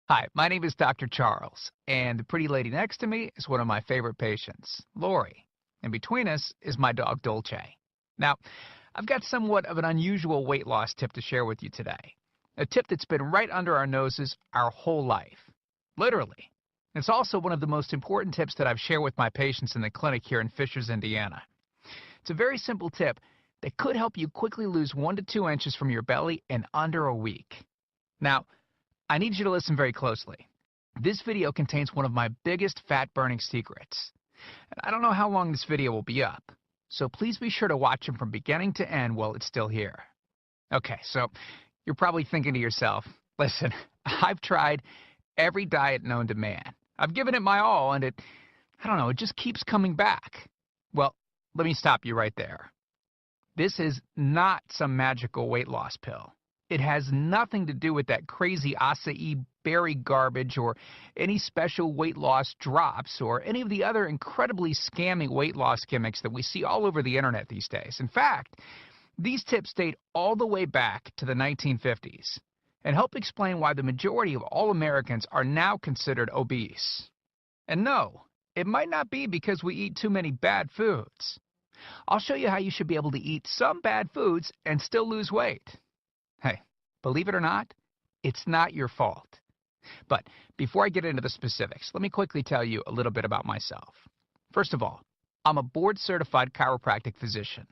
Hi, my name is Dr. Charles, and the pretty lady next to me is one of my favorite patients, Lori. And between us is my dog, Dolce. Now, I've got somewhat of an unusual weight loss tip to share with you today. A tip that's been right under our noses our whole life. Literally. It's also one of the most important tips that I've shared with my patients in the clinic here in Fishers, Indiana. It's a very simple tip that could help you quickly lose 1 to 2 inches from your belly in under a week. Now, I need you to listen very closely. This video contains one of my biggest fat-burning secrets. And I don't know how long this video will be up, so please be sure to watch it from beginning to end while it's still here. Okay, so you're probably thinking to yourself, listen, I've tried every diet known to man. I've given it my all, and it just keeps coming back. Well, let me stop you right there. This is not some magical weight loss pill. It has nothing to do with that crazy acai berry garbage or any special weight loss drops or any of the other incredibly scammy weight loss gimmicks that we see all over the internet these days. In fact, these tips date all the way back to the 1950s and help explain why the majority of all Americans are now considered obese. And no, it might not be because we eat too many bad foods. I'll show you how you should be able to eat some bad foods and still lose weight. Hey, believe it or not, it's not your fault. But before I get into the specifics, let me quickly tell you a little bit about myself. First of all, I'm a board-certified chiropractic physician,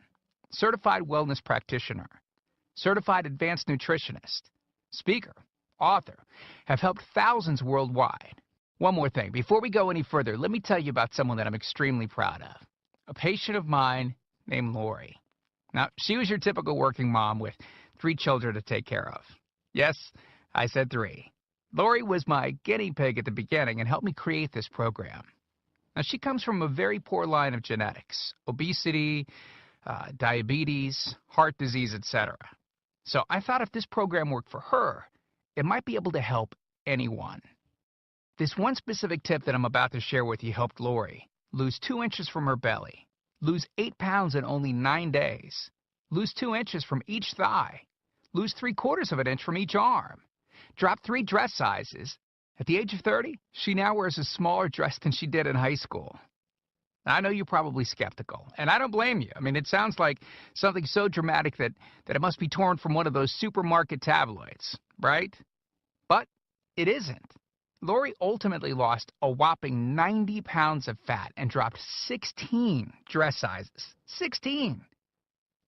certified wellness practitioner, certified advanced nutritionist, speaker, author, have helped thousands worldwide. One more thing, before we go any further, let me tell you about someone that I'm extremely proud of, a patient of mine named Lori. Now, she was your typical working mom with 3 children to take care of. Yes, I said 3. Lori was my guinea pig at the beginning and helped me create this program. Now, she comes from a very poor line of genetics, obesity, diabetes, heart disease, etc. So I thought if this program worked for her, it might be able to help anyone. This one specific tip that I'm about to share with you helped Lori lose 2 inches from her belly, lose 8 pounds in only 9 days, lose 2 inches from each thigh, lose 3/4 of an inch from each arm, drop 3 dress sizes. At the age of 30, she now wears a smaller dress than she did in high school. Now, I know you're probably skeptical, and I don't blame you. I mean, it sounds like something so dramatic that it must be torn from one of those supermarket tabloids, right? But it isn't. Lori ultimately lost a whopping 90 pounds of fat and dropped 16 dress sizes. 16!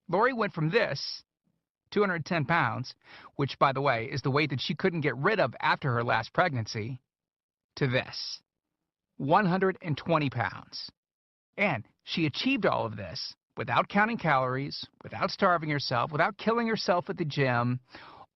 Lori went from this, 210 pounds, which, by the way, is the weight that she couldn't get rid of after her last pregnancy, to this, 120 pounds. And she achieved all of this without counting calories, without starving herself, without killing herself at the gym,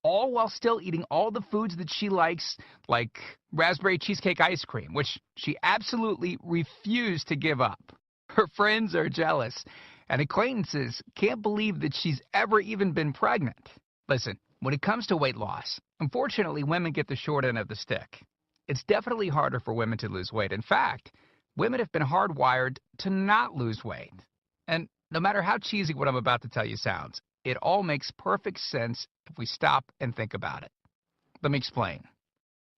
all while still eating all the foods that she likes, like raspberry cheesecake ice cream, which she absolutely refused to give up. Her friends are jealous, and acquaintances can't believe that she's ever even been pregnant. Listen, when it comes to weight loss, unfortunately, women get the short end of the stick. It's definitely harder for women to lose weight. In fact, women have been hardwired to not lose weight. And no matter how cheesy what I'm about to tell you sounds, it all makes perfect sense if we stop and think about it. Let me explain.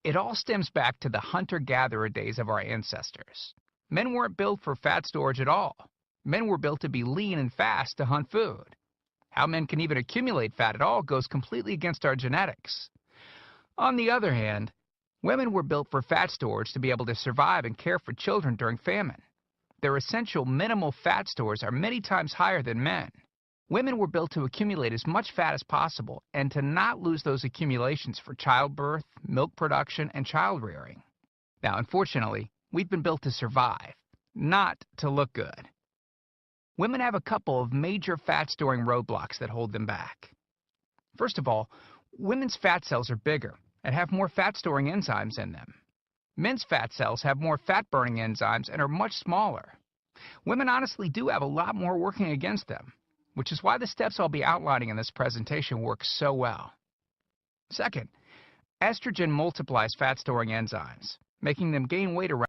It all stems back to the hunter-gatherer days of our ancestors. Men weren't built for fat storage at all. Men were built to be lean and fast to hunt food. How men can even accumulate fat at all goes completely against our genetics. On the other hand, women were built for fat storage to be able to survive and care for children during famine. Their essential minimal fat stores are many times higher than men. Women were built to accumulate as much fat as possible and to not lose those accumulations for childbirth, milk production, and child rearing. Now, unfortunately, we've been built to survive, not to look good. Women have a couple of major fat-storing roadblocks that hold them back. First of all, women's fat cells are bigger and have more fat-storing enzymes in them. Men's fat cells have more fat-burning enzymes and are much smaller. Women honestly do have a lot more working against them, which is why the steps I'll be outlining in this presentation work so well. Second, estrogen multiplies fat-storing enzymes, making them gain weight around